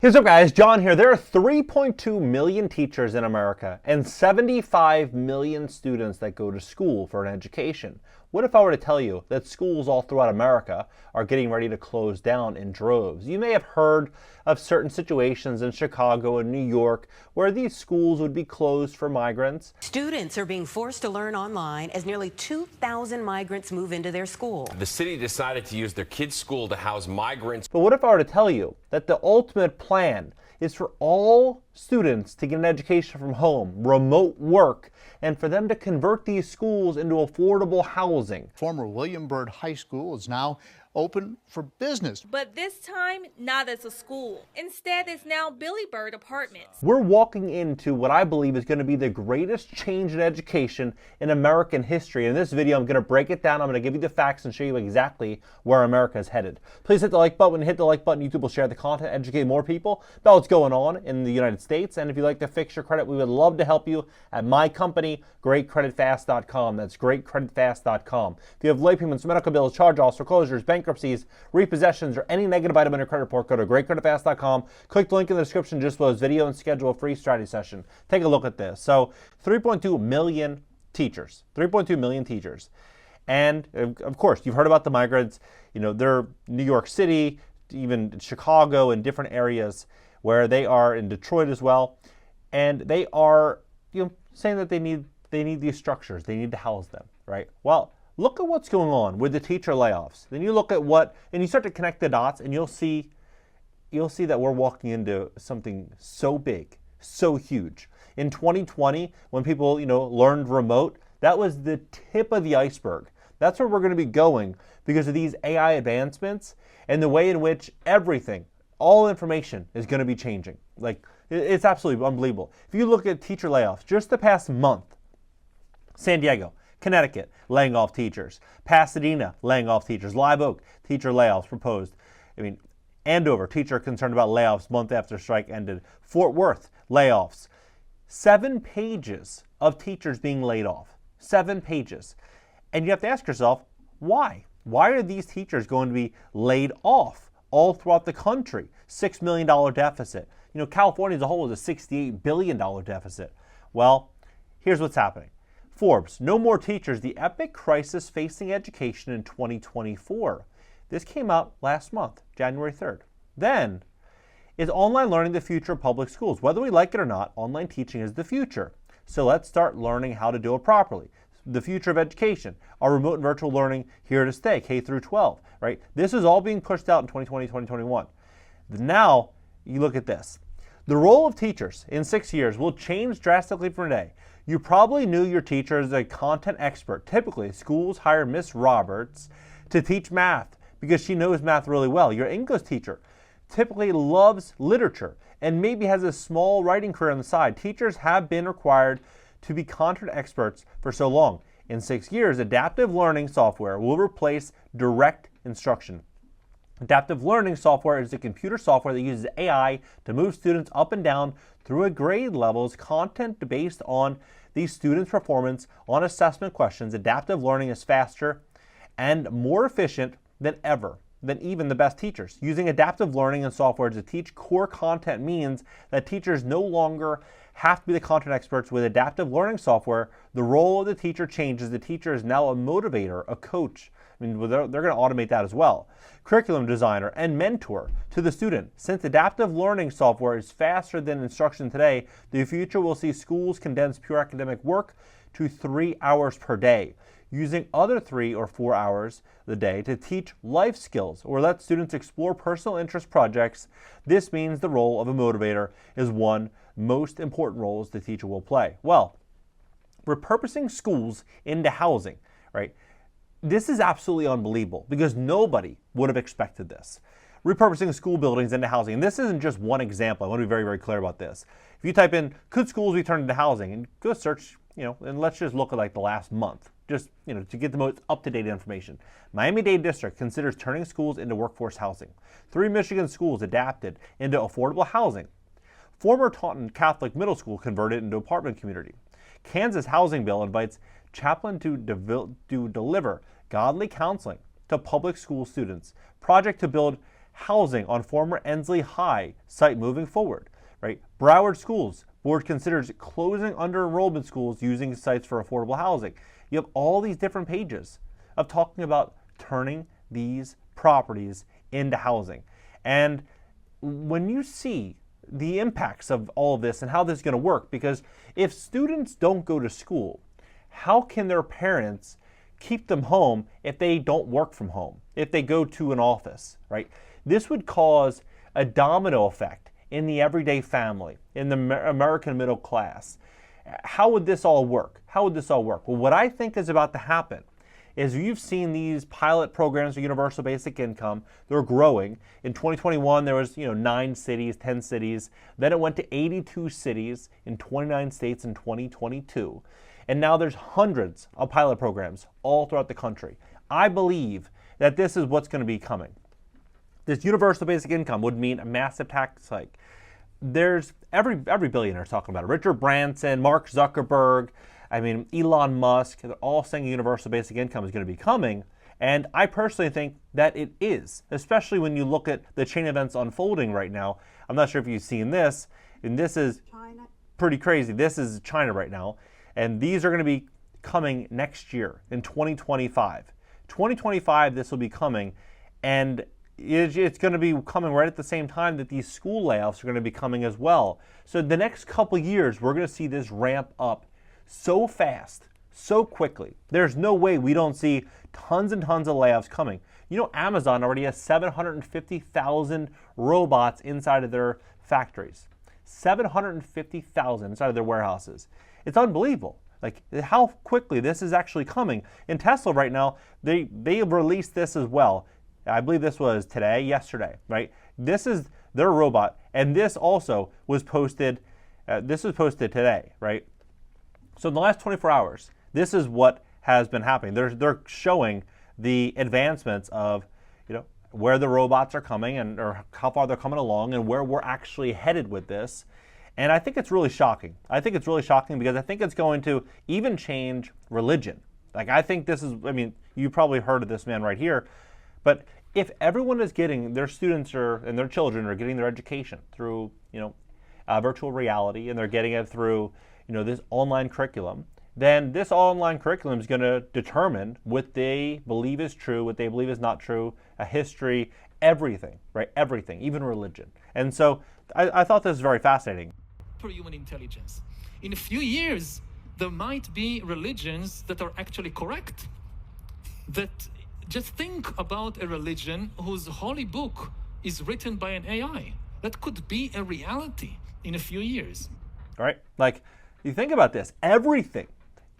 Hey, what's up guys, John here. There are 3.2 million teachers in America and 75 million students that go to school for an education. What if I were to tell you that schools all throughout America are getting ready to close down in droves? You may have heard of certain situations in Chicago and New York where these schools would be closed for migrants. Students are being forced to learn online as nearly 2,000 migrants move into their school. The city decided to use their kids' school to house migrants. But what if I were to tell you that the ultimate plan is for all students to get an education from home, remote work, and for them to convert these schools into affordable housing? Former William Byrd High School is now open for business. But this time, not as a school. Instead, it's now Billy Byrd Apartments. We're walking into what I believe is going to be the greatest change in education in American history. In this video, I'm going to break it down. I'm going to give you the facts and show you exactly where America is headed. Please hit the like button. Hit the like button. YouTube will share the content, educate more people about what's going on in the United States. And if you'd like to fix your credit, we would love to help you at my company, GreatCreditFast.com. That's GreatCreditFast.com. If you have late payments, medical bills, charge-offs, foreclosures, bankruptcies, repossessions, or any negative item on your credit report, go to GreatCreditFast.com. Click the link in the description just below this video and schedule a free strategy session. Take a look at this. So 3.2 million teachers. 3.2 million teachers. And of course, you've heard about the migrants. You know, they're New York City, even Chicago, and different areas where they are, in Detroit as well. And they are, saying that they need these structures. They need to house them, right? Well, look at what's going on with the teacher layoffs. Then you look at and you start to connect the dots, and you'll see that we're walking into something so big, so huge. In 2020, when people, learned remote, that was the tip of the iceberg. That's where we're going to be going because of these AI advancements and the way in which everything, all information is going to be changing. Like, it's absolutely unbelievable. If you look at teacher layoffs, just the past month, San Diego, Connecticut, laying off teachers. Pasadena, laying off teachers. Live Oak, teacher layoffs proposed. Andover, teacher concerned about layoffs month after strike ended. Fort Worth, layoffs. 7 pages of teachers being laid off. 7 pages. And you have to ask yourself, why? Why are these teachers going to be laid off all throughout the country? $6 million deficit. California as a whole is a $68 billion deficit. Well, here's what's happening. Forbes, no more teachers, the epic crisis facing education in 2024. This came out last month, January 3rd. Then, is online learning the future of public schools? Whether we like it or not, online teaching is the future. So let's start learning how to do it properly. The future of education, our remote and virtual learning here to stay, K through 12, right? This is all being pushed out in 2020, 2021. Now, you look at this. The role of teachers in 6 years will change drastically from today. You probably knew your teacher is a content expert. Typically, schools hire Miss Roberts to teach math because she knows math really well. Your English teacher typically loves literature and maybe has a small writing career on the side. Teachers have been required to be content experts for so long. In 6 years, adaptive learning software will replace direct instruction. Adaptive learning software is a computer software that uses AI to move students up and down through a grade levels, content based on these students' performance on assessment questions. Adaptive learning is faster and more efficient than even the best teachers. Using adaptive learning and software to teach core content means that teachers no longer have to be the content experts. With adaptive learning software, the role of the teacher changes. The teacher is now a motivator, a coach. They're going to automate that as well. Curriculum designer and mentor to the student. Since adaptive learning software is faster than instruction today, the future will see schools condense pure academic work to 3 hours per day, using other 3 or 4 hours a day to teach life skills or let students explore personal interest projects. This means the role of a motivator is one most important roles the teacher will play. Well, repurposing schools into housing, right? This is absolutely unbelievable because nobody would have expected this. Repurposing school buildings into housing. And this isn't just one example. I want to be very, very clear about this. If you type in, could schools be turned into housing? And go search, and let's just look at like the last month, just, to get the most up-to-date information. Miami-Dade District considers turning schools into workforce housing. 3 Michigan schools adapted into affordable housing. Former Taunton Catholic Middle School converted into apartment community. Kansas housing bill invites chaplain to deliver godly counseling to public school students. Project to build housing on former Ensley High site moving forward, right? Broward Schools, board considers closing under enrollment schools using sites for affordable housing. You have all these different pages of talking about turning these properties into housing. And when you see the impacts of all of this and how this is going to work, because if students don't go to school, how can their parents keep them home if they don't work from home, if they go to an office, right? This would cause a domino effect in the everyday family, in the American middle class. How would this all work? How would this all work? Well, what I think is about to happen is you've seen these pilot programs for universal basic income. They're growing. In 2021, there was 9 cities, 10 cities. Then it went to 82 cities in 29 states in 2022. And now there's hundreds of pilot programs all throughout the country. I believe that this is what's going to be coming. This universal basic income would mean a massive tax hike. There's every billionaire is talking about it. Richard Branson, Mark Zuckerberg, Elon Musk, they're all saying universal basic income is going to be coming. And I personally think that it is, especially when you look at the chain events unfolding right now. I'm not sure if you've seen this, and this is China. Pretty crazy. This is China right now. And these are going to be coming next year in 2025. 2025, this will be coming. And it's going to be coming right at the same time that these school layoffs are going to be coming as well. So the next couple years, we're going to see this ramp up so fast, so quickly. There's no way we don't see tons and tons of layoffs coming. Amazon already has 750,000 robots inside of their factories. 750,000 inside of their warehouses. It's unbelievable. Like how quickly this is actually coming. In Tesla right now, they released this as well. I believe this was yesterday, right? This is their robot, and this also was posted. This was posted today, right? So in the last 24 hours, this is what has been happening. They're showing the advancements of, where the robots are coming or how far they're coming along and where we're actually headed with this. And I think it's really shocking. I think it's really shocking because I think it's going to even change religion. Like I think this is, you probably heard of this man right here, but if everyone is getting their students and their children are getting their education through, virtual reality, and they're getting it through, this online curriculum, then this online curriculum is going to determine what they believe is true, what they believe is not true, a history, everything, right? Everything, even religion. And so I thought this was very fascinating. For human intelligence. In a few years, there might be religions that are actually correct. Just think about a religion whose holy book is written by an AI. That could be a reality in a few years. All right, like you think about this, everything,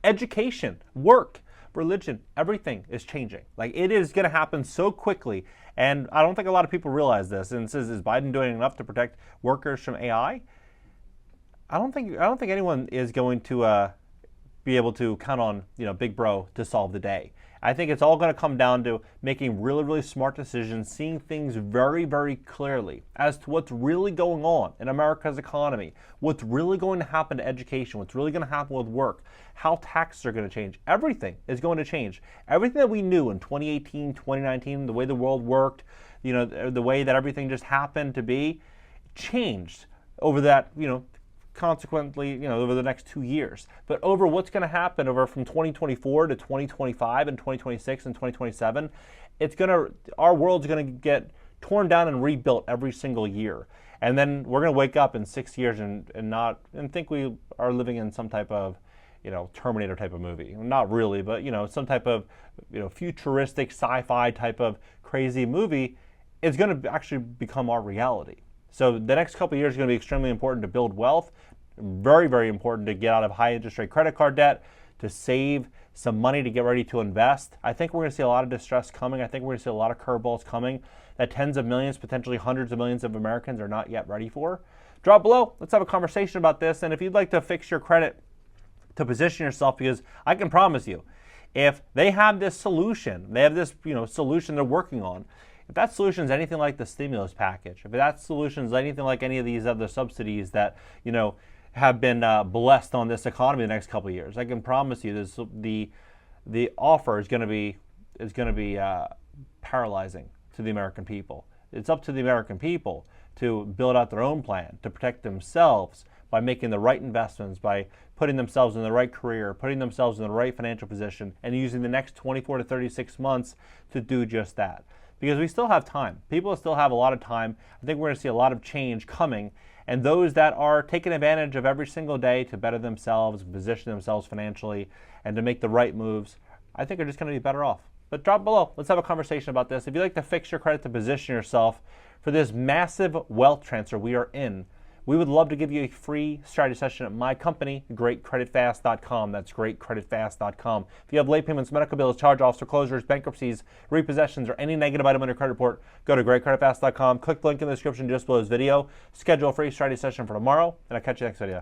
education, work, religion, everything is changing. Like it is going to happen so quickly, and I don't think a lot of people realize this. And says, is Biden doing enough to protect workers from AI? I don't think anyone is going to be able to count on Big Bro to solve the day. I think it's all going to come down to making really, really smart decisions, seeing things very, very clearly as to what's really going on in America's economy, what's really going to happen to education, what's really going to happen with work, how taxes are going to change. Everything is going to change. Everything that we knew in 2018, 2019, the way the world worked, the way that everything just happened to be, changed over that, consequently, over the next 2 years. But over what's going to happen over from 2024 to 2025 and 2026 and 2027, our world's going to get torn down and rebuilt every single year. And then we're going to wake up in 6 years and think we are living in some type of, Terminator type of movie. Not really, but, some type of, futuristic sci-fi type of crazy movie is going to actually become our reality. So the next couple of years is going to be extremely important to build wealth, very, very important to get out of high interest rate credit card debt, to save some money to get ready to invest. I think we're going to see a lot of distress coming. I think we're going to see a lot of curveballs coming that tens of millions, potentially hundreds of millions of Americans are not yet ready for. Drop below. Let's have a conversation about this. And if you'd like to fix your credit to position yourself, because I can promise you, if they have this solution, they have this solution they're working on, if that solution is anything like the stimulus package, if that solution is anything like any of these other subsidies that have been blessed on this economy the next couple of years, I can promise you this: the offer is going to be paralyzing to the American people. It's up to the American people to build out their own plan, to protect themselves by making the right investments, by putting themselves in the right career, putting themselves in the right financial position, and using the next 24 to 36 months to do just that. Because we still have time. People still have a lot of time. I think we're going to see a lot of change coming. And those that are taking advantage of every single day to better themselves, position themselves financially, and to make the right moves, I think are just going to be better off. But drop below. Let's have a conversation about this. If you'd like to fix your credit to position yourself for this massive wealth transfer we are in, we would love to give you a free strategy session at my company, GreatCreditFast.com. That's GreatCreditFast.com. If you have late payments, medical bills, charge-offs, foreclosures, bankruptcies, repossessions, or any negative item on your credit report, go to GreatCreditFast.com. Click the link in the description just below this video. Schedule a free strategy session for tomorrow, and I'll catch you next video.